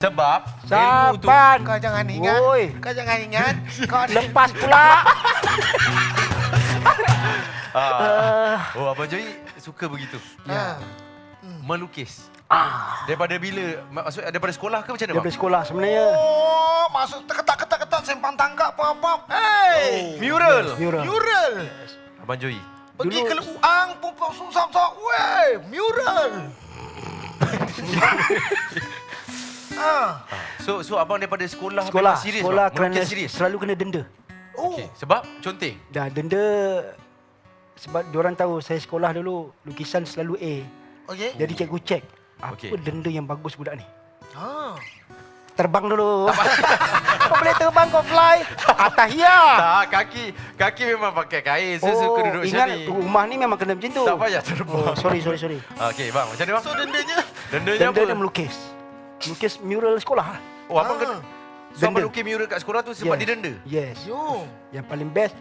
Sebab ilmu tu Saban. Kau jangan ingat. Oi. Kau jangan ingat. Kau ada Lepas pula. Oh, Abang Joy suka begitu. Ya. Melukis. Daripada bila? Maksud daripada sekolah ke macam mana, Daripada bang? sekolah sebenarnya. Oh, masuk terketak-ketak sempang tangkap apa-apa. Hey! Mural. Mural. Mural. Abang Joy. Pergi Dulu- ke Luang, pupuk susah-susah. Weh, mural. So abang daripada sekolah Sekolah. memang serius, Sekolah bang? kerana Melukis serius. selalu kena denda. Oh, Okey, sebab conteng. Dah denda sebab diorang tahu saya sekolah dulu lukisan selalu A. okey. Jadi cikgu cek apa Okey. denda yang bagus budak ni. Ha. Terbang dulu. Kau boleh terbang, kau fly. Atahiyah. Tak, kaki memang pakai kain. Saya suka duduk macam ingat ni. rumah ni memang kena macam tu. Tak payah terbang. Oh, sorry. Okey, bang. Macam mana, bang? So dendanya? Dendanya Denda apa? dia melukis. Melukis mural sekolah. Oh, abang kena... So, abang Denda. lukis mural kat sekolah tu sebab didenda? Yes. Yo. Yang paling best